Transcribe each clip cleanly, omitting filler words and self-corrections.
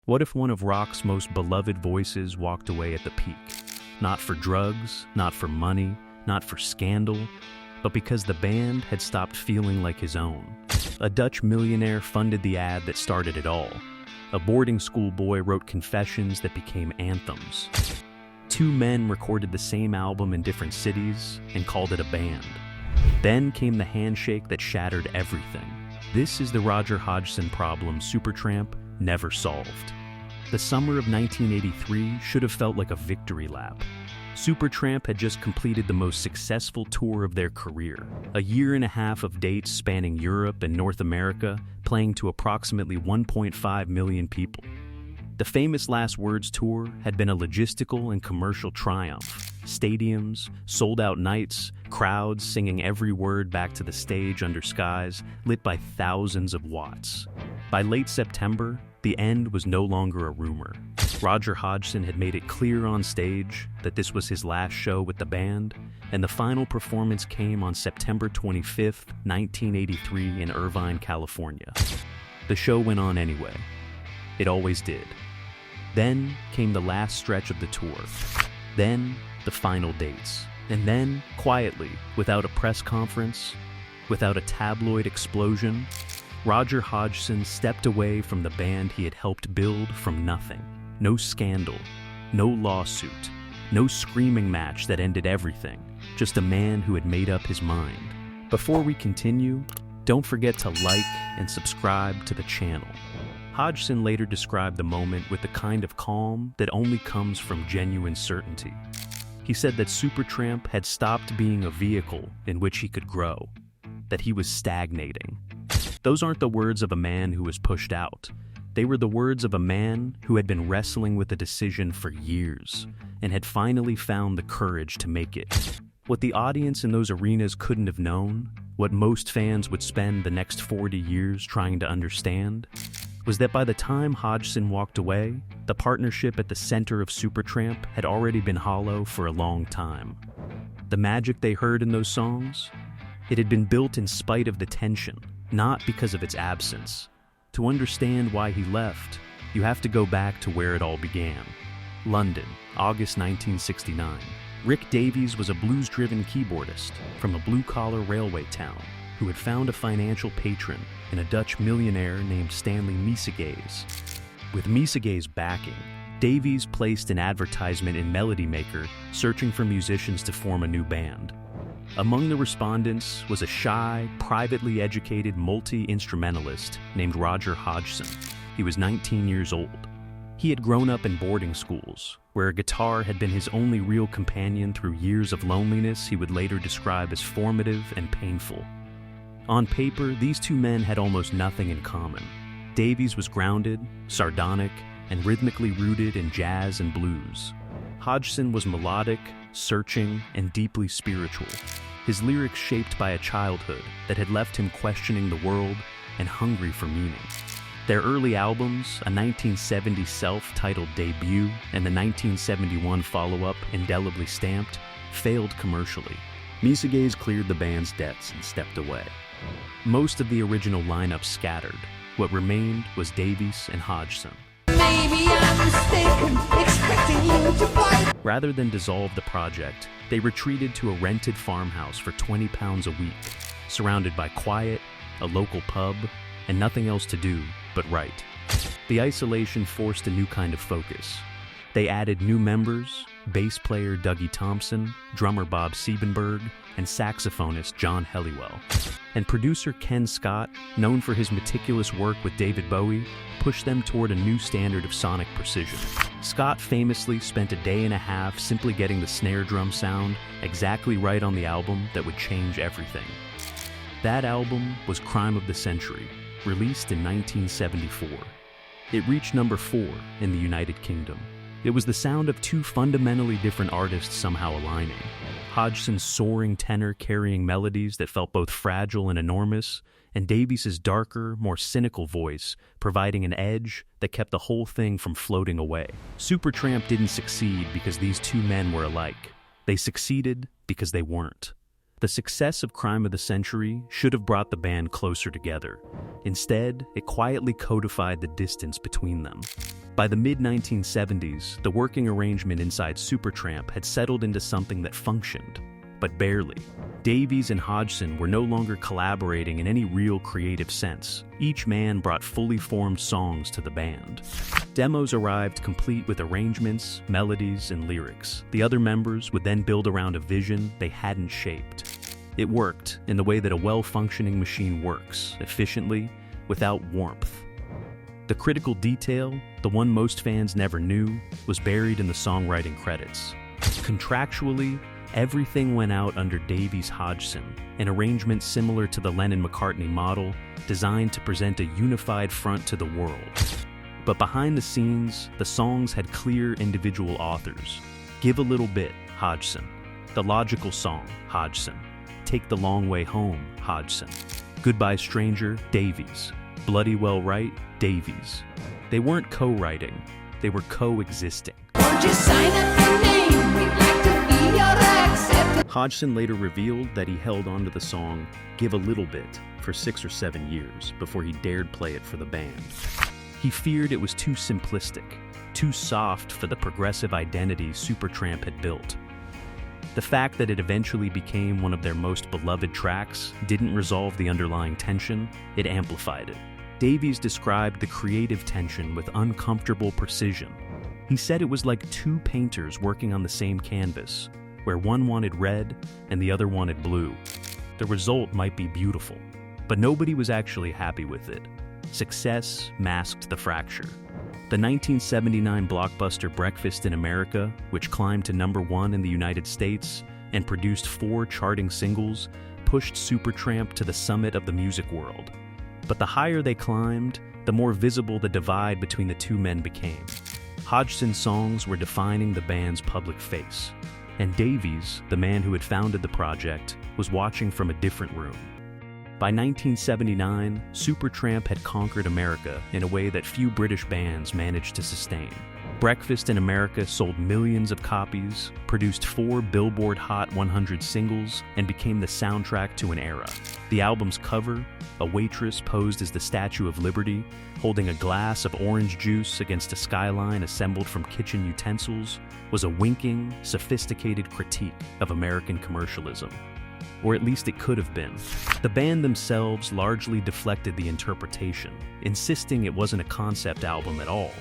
What if one of rock's most beloved voices walked away at the peak? Not for drugs, not for money, not for scandal, but because the band had stopped feeling like his own. A Dutch millionaire funded the ad that started it all. A boarding school boy wrote confessions that became anthems. Two men recorded the same album in different cities and called it a band. Then came the handshake that shattered everything. This is the Roger Hodgson problem Supertramp never solved. The summer of 1983 should have felt like a victory lap. Supertramp had just completed the most successful tour of their career, a year and a half of dates spanning Europe and North America, playing to approximately 1.5 million people. The famous Last Words tour had been a logistical and commercial triumph. Stadiums, sold-out nights, crowds singing every word back to the stage under skies lit by thousands of watts. By late September, the end was no longer a rumor. Roger Hodgson had made it clear on stage that this was his last show with the band, and the final performance came on September 25th, 1983 in Irvine, California. The show went on anyway. It always did. Then came the last stretch of the tour. Then the final dates. And then, quietly, without a press conference, without a tabloid explosion, Roger Hodgson stepped away from the band he had helped build from nothing. No scandal, no lawsuit, no screaming match that ended everything, just a man who had made up his mind. Before we continue, don't forget to like and subscribe to the channel. Hodgson later described the moment with the kind of calm that only comes from genuine certainty. He said that Supertramp had stopped being a vehicle in which he could grow, that he was stagnating. Those aren't the words of a man who was pushed out. They were the words of a man who had been wrestling with a decision for years and had finally found the courage to make it. What the audience in those arenas couldn't have known, what most fans would spend the next 40 years trying to understand, was that by the time Hodgson walked away, the partnership at the center of Supertramp had already been hollow for a long time. The magic they heard in those songs? It had been built in spite of the tension, not because of its absence. To understand why he left, you have to go back to where it all began. London, August 1969. Rick Davies was a blues-driven keyboardist from a blue-collar railway town who had found a financial patron in a Dutch millionaire named Stanley Miesegees. With Miesegees' backing, Davies placed an advertisement in Melody Maker searching for musicians to form a new band. Among the respondents was a shy, privately educated multi-instrumentalist named Roger Hodgson. He was 19 years old. He had grown up in boarding schools, where a guitar had been his only real companion through years of loneliness he would later describe as formative and painful. On paper, these two men had almost nothing in common. Davies was grounded, sardonic, and rhythmically rooted in jazz and blues. Hodgson was melodic, searching, and deeply spiritual, his lyrics shaped by a childhood that had left him questioning the world and hungry for meaning. Their early albums, a 1970 self-titled debut and the 1971 follow-up, Indelibly Stamped, failed commercially. Miesegees cleared the band's debts and stepped away. Most of the original lineup scattered. What remained was Davies and Hodgson. Maybe I'm mistaken, expecting you to fight. Rather than dissolve the project, they retreated to a rented farmhouse for £20 a week, surrounded by quiet, a local pub, and nothing else to do but write. The isolation forced a new kind of focus. They added new members, bass player Dougie Thompson, drummer Bob Siebenberg, and saxophonist John Helliwell. And producer Ken Scott, known for his meticulous work with David Bowie, pushed them toward a new standard of sonic precision. Scott famously spent a day and a half simply getting the snare drum sound exactly right on the album that would change everything. That album was Crime of the Century, released in 1974. It reached number 4 in the United Kingdom. It was the sound of two fundamentally different artists somehow aligning. Hodgson's soaring tenor carrying melodies that felt both fragile and enormous, and Davies' darker, more cynical voice providing an edge that kept the whole thing from floating away. Supertramp didn't succeed because these two men were alike. They succeeded because they weren't. The success of Crime of the Century should have brought the band closer together. Instead, it quietly codified the distance between them. By the mid-1970s, the working arrangement inside Supertramp had settled into something that functioned, but barely. Davies and Hodgson were no longer collaborating in any real creative sense. Each man brought fully formed songs to the band. Demos arrived complete with arrangements, melodies, and lyrics. The other members would then build around a vision they hadn't shaped. It worked in the way that a well-functioning machine works, efficiently, without warmth. The critical detail, the one most fans never knew, was buried in the songwriting credits. Contractually, everything went out under Davies-Hodgson, an arrangement similar to the Lennon-McCartney model, designed to present a unified front to the world. But behind the scenes, the songs had clear individual authors. Give a Little Bit, Hodgson. The Logical Song, Hodgson. Take the Long Way Home, Hodgson. Goodbye Stranger, Davies. Bloody Well Right, Davies. They weren't co-writing, they were coexisting. Won't you sign up your name? We'd like to be your accepted. Hodgson later revealed that he held onto the song Give a Little Bit for 6 or 7 years before he dared play it for the band. He feared it was too simplistic, too soft for the progressive identity Supertramp had built. The fact that it eventually became one of their most beloved tracks didn't resolve the underlying tension, it amplified it. Davies described the creative tension with uncomfortable precision. He said it was like two painters working on the same canvas, where one wanted red and the other wanted blue. The result might be beautiful, but nobody was actually happy with it. Success masked the fracture. The 1979 blockbuster Breakfast in America, which climbed to #1 in the United States and produced 4 charting singles, pushed Supertramp to the summit of the music world. But the higher they climbed, the more visible the divide between the two men became. Hodgson's songs were defining the band's public face, and Davies, the man who had founded the project, was watching from a different room. By 1979, Supertramp had conquered America in a way that few British bands managed to sustain. Breakfast in America sold millions of copies, produced 4 Billboard Hot 100 singles, and became the soundtrack to an era. The album's cover, a waitress posed as the Statue of Liberty, holding a glass of orange juice against a skyline assembled from kitchen utensils, was a winking, sophisticated critique of American commercialism. Or at least it could have been. The band themselves largely deflected the interpretation, insisting it wasn't a concept album at all.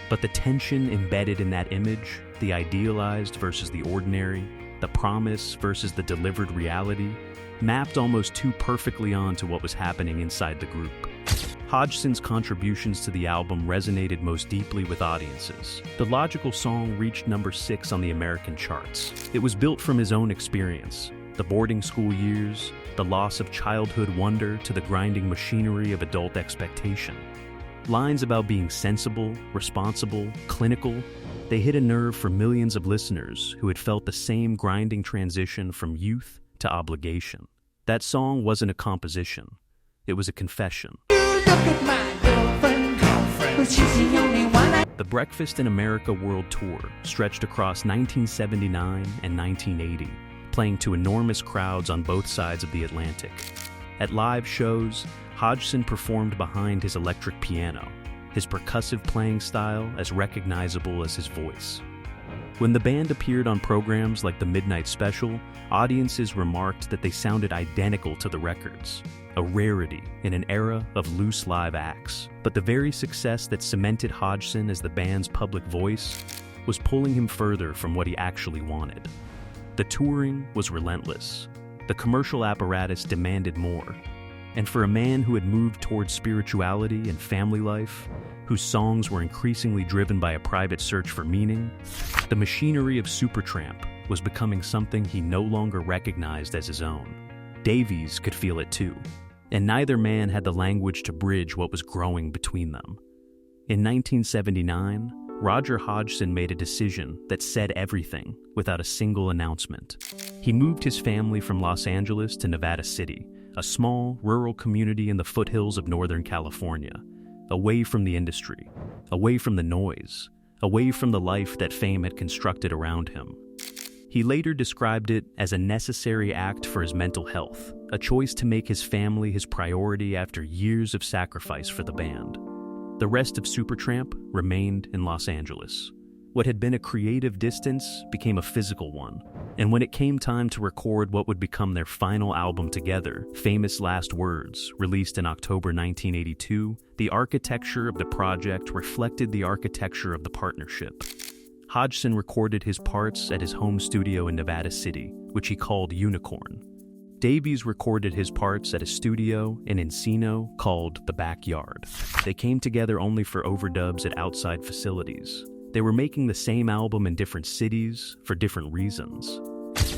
But the tension embedded in that image, the idealized versus the ordinary, the promise versus the delivered reality, mapped almost too perfectly onto what was happening inside the group. Hodgson's contributions to the album resonated most deeply with audiences. The Logical Song reached #6 on the American charts. It was built from his own experience. The boarding school years, the loss of childhood wonder to the grinding machinery of adult expectation. Lines about being sensible, responsible, clinical, they hit a nerve for millions of listeners who had felt the same grinding transition from youth to obligation. That song wasn't a composition, it was a confession. You look at my girlfriend, but she's the only one The Breakfast in America World Tour stretched across 1979 and 1980. Playing to enormous crowds on both sides of the Atlantic. At live shows, Hodgson performed behind his electric piano, his percussive playing style as recognizable as his voice. When the band appeared on programs like the Midnight Special, audiences remarked that they sounded identical to the records, a rarity in an era of loose live acts. But the very success that cemented Hodgson as the band's public voice was pulling him further from what he actually wanted. The touring was relentless. The commercial apparatus demanded more. And for a man who had moved towards spirituality and family life, whose songs were increasingly driven by a private search for meaning, the machinery of Supertramp was becoming something he no longer recognized as his own. Davies could feel it too, and neither man had the language to bridge what was growing between them. In 1979, Roger Hodgson made a decision that said everything without a single announcement. He moved his family from Los Angeles to Nevada City, a small, rural community in the foothills of Northern California, away from the industry, away from the noise, away from the life that fame had constructed around him. He later described it as a necessary act for his mental health, a choice to make his family his priority after years of sacrifice for the band. The rest of Supertramp remained in Los Angeles. What had been a creative distance became a physical one, and when it came time to record what would become their final album together, Famous Last Words, released in October 1982, the architecture of the project reflected the architecture of the partnership. Hodgson recorded his parts at his home studio in Nevada City, which he called Unicorn. Davies recorded his parts at a studio in Encino called The Backyard. They came together only for overdubs at outside facilities. They were making the same album in different cities for different reasons.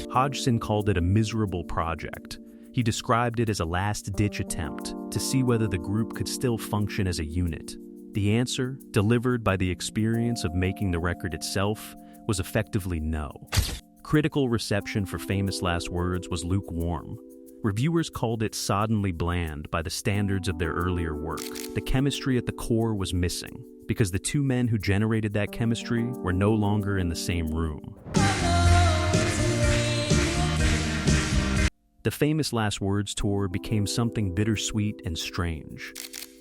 Hodgson called it a miserable project. He described it as a last-ditch attempt to see whether the group could still function as a unit. The answer, delivered by the experience of making the record itself, was effectively no. Critical reception for Famous Last Words was lukewarm. Reviewers called it soddenly bland by the standards of their earlier work. The chemistry at the core was missing, because the two men who generated that chemistry were no longer in the same room. The Famous Last Words tour became something bittersweet and strange.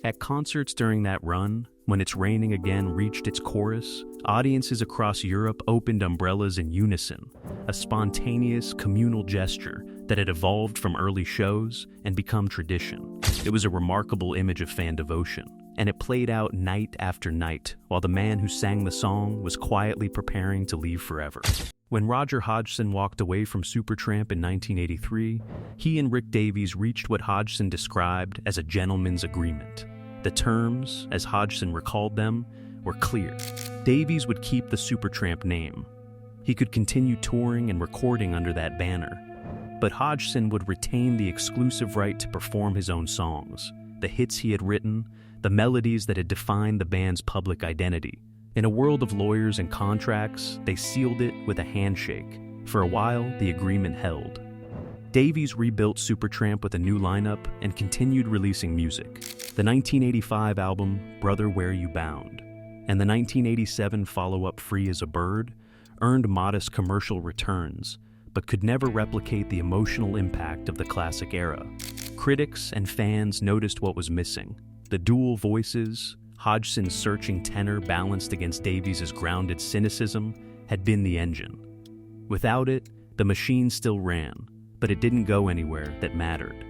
At concerts during that run, when It's Raining Again reached its chorus, audiences across Europe opened umbrellas in unison, a spontaneous, communal gesture that had evolved from early shows and become tradition. It was a remarkable image of fan devotion, and it played out night after night while the man who sang the song was quietly preparing to leave forever. When Roger Hodgson walked away from Supertramp in 1983, he and Rick Davies reached what Hodgson described as a gentleman's agreement. The terms, as Hodgson recalled them, were clear. Davies would keep the Supertramp name. He could continue touring and recording under that banner. But Hodgson would retain the exclusive right to perform his own songs, the hits he had written, the melodies that had defined the band's public identity. In a world of lawyers and contracts, they sealed it with a handshake. For a while, the agreement held. Davies rebuilt Supertramp with a new lineup and continued releasing music. The 1985 album, Brother Where You Bound, and the 1987 follow-up Free as a Bird earned modest commercial returns, but could never replicate the emotional impact of the classic era. Critics and fans noticed what was missing. The dual voices, Hodgson's searching tenor balanced against Davies' grounded cynicism, had been the engine. Without it, the machine still ran, but it didn't go anywhere that mattered.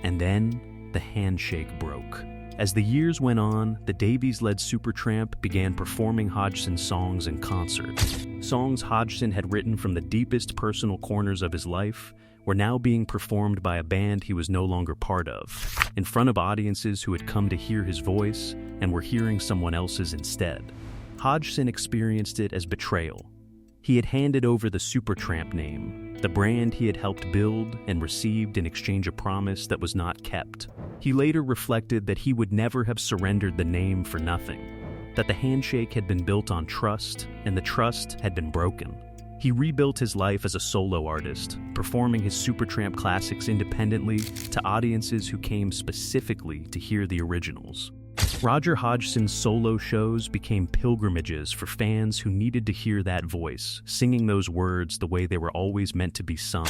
And then, the handshake broke. As the years went on, the Davies-led Supertramp began performing Hodgson's songs in concert. Songs Hodgson had written from the deepest personal corners of his life were now being performed by a band he was no longer part of, in front of audiences who had come to hear his voice and were hearing someone else's instead. Hodgson experienced it as betrayal. He had handed over the Supertramp name, the brand he had helped build, and received in exchange a promise that was not kept. He later reflected that he would never have surrendered the name for nothing, that the handshake had been built on trust, and the trust had been broken. He rebuilt his life as a solo artist, performing his Supertramp classics independently to audiences who came specifically to hear the originals. Roger Hodgson's solo shows became pilgrimages for fans who needed to hear that voice, singing those words the way they were always meant to be sung.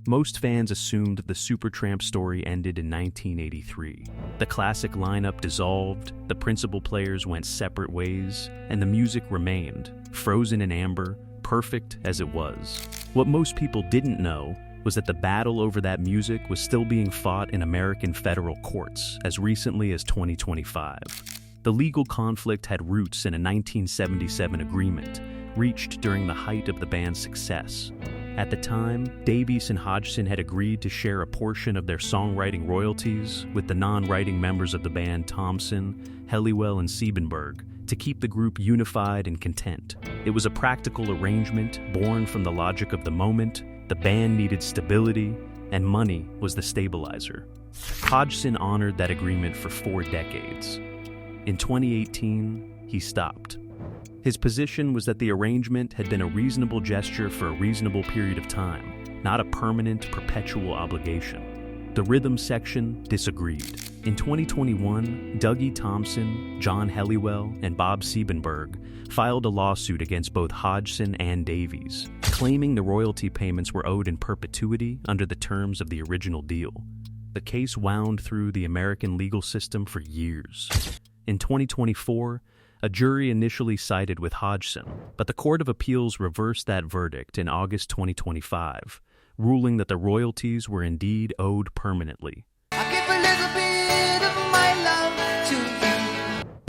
Most fans assumed the Supertramp story ended in 1983. The classic lineup dissolved, the principal players went separate ways, and the music remained, frozen in amber, perfect as it was. What most people didn't know was that the battle over that music was still being fought in American federal courts as recently as 2025. The legal conflict had roots in a 1977 agreement reached during the height of the band's success. At the time, Davies and Hodgson had agreed to share a portion of their songwriting royalties with the non-writing members of the band Thompson, Helliwell, and Siebenberg to keep the group unified and content. It was a practical arrangement born from the logic of the moment. The band needed stability, and money was the stabilizer. Hodgson honored that agreement for 4 decades. In 2018, he stopped. His position was that the arrangement had been a reasonable gesture for a reasonable period of time, not a permanent, perpetual obligation. The rhythm section disagreed. In 2021, Dougie Thompson, John Helliwell, and Bob Siebenberg filed a lawsuit against both Hodgson and Davies, claiming the royalty payments were owed in perpetuity under the terms of the original deal. The case wound through the American legal system for years. In 2024, a jury initially sided with Hodgson, but the Court of Appeals reversed that verdict in August 2025, ruling that the royalties were indeed owed permanently.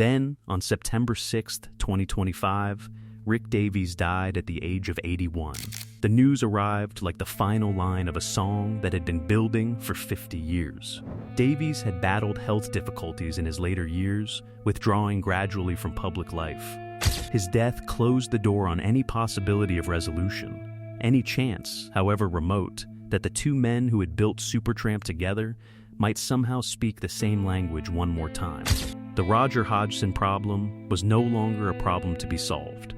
Then, on September 6, 2025, Rick Davies died at the age of 81. The news arrived like the final line of a song that had been building for 50 years. Davies had battled health difficulties in his later years, withdrawing gradually from public life. His death closed the door on any possibility of resolution, any chance, however remote, that the two men who had built Supertramp together might somehow speak the same language one more time. The Roger Hodgson problem was no longer a problem to be solved.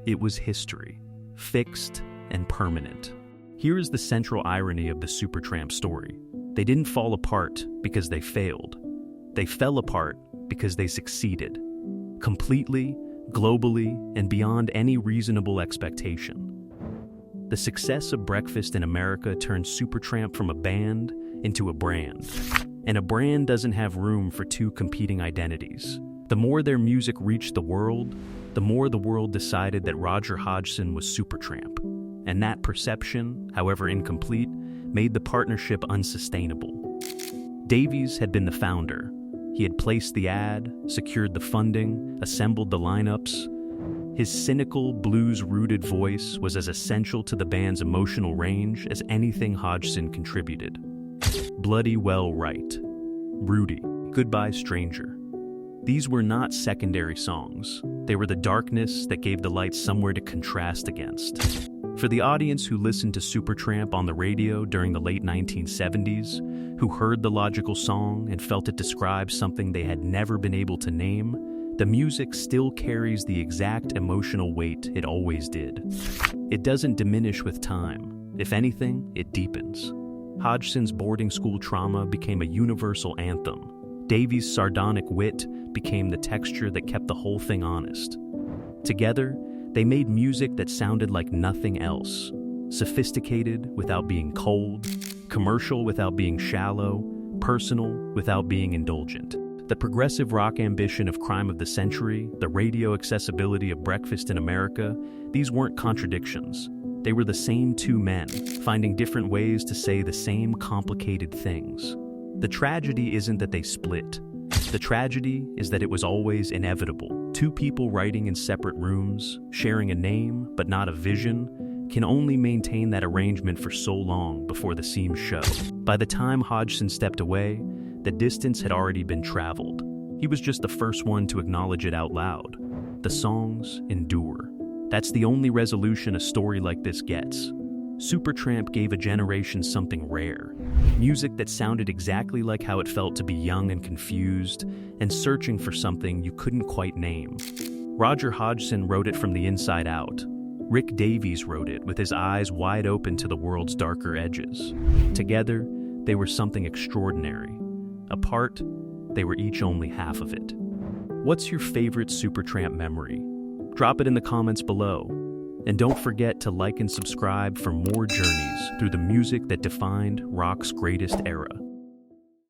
It was history, fixed and permanent. Here is the central irony of the Supertramp story. They didn't fall apart because they failed. They fell apart because they succeeded. Completely, globally, and beyond any reasonable expectation. The success of Breakfast in America turned Supertramp from a band into a brand. And a brand doesn't have room for two competing identities. The more their music reached the world, the more the world decided that Roger Hodgson was Supertramp. And that perception, however incomplete, made the partnership unsustainable. Davies had been the founder. He had placed the ad, secured the funding, assembled the lineups. His cynical, blues-rooted voice was as essential to the band's emotional range as anything Hodgson contributed. Bloody Well Right, Rudy, Goodbye Stranger. These were not secondary songs. They were the darkness that gave the light somewhere to contrast against. For the audience who listened to Supertramp on the radio during the late 1970s, who heard the logical song and felt it describe something they had never been able to name, the music still carries the exact emotional weight it always did. It doesn't diminish with time. If anything, it deepens. Hodgson's boarding school trauma became a universal anthem. Davies' sardonic wit became the texture that kept the whole thing honest. Together, they made music that sounded like nothing else. Sophisticated without being cold, commercial without being shallow, personal without being indulgent. The progressive rock ambition of Crime of the Century, the radio accessibility of Breakfast in America, these weren't contradictions. They were the same two men, finding different ways to say the same complicated things. The tragedy isn't that they split. The tragedy is that it was always inevitable. Two people writing in separate rooms, sharing a name but not a vision, can only maintain that arrangement for so long before the seams show. By the time Hodgson stepped away, the distance had already been traveled. He was just the first one to acknowledge it out loud. The songs endure. That's the only resolution a story like this gets. Supertramp gave a generation something rare. Music that sounded exactly like how it felt to be young and confused, and searching for something you couldn't quite name. Roger Hodgson wrote it from the inside out. Rick Davies wrote it with his eyes wide open to the world's darker edges. Together, they were something extraordinary. Apart, they were each only half of it. What's your favorite Supertramp memory? Drop it in the comments below. And don't forget to like and subscribe for more journeys through the music that defined rock's greatest era.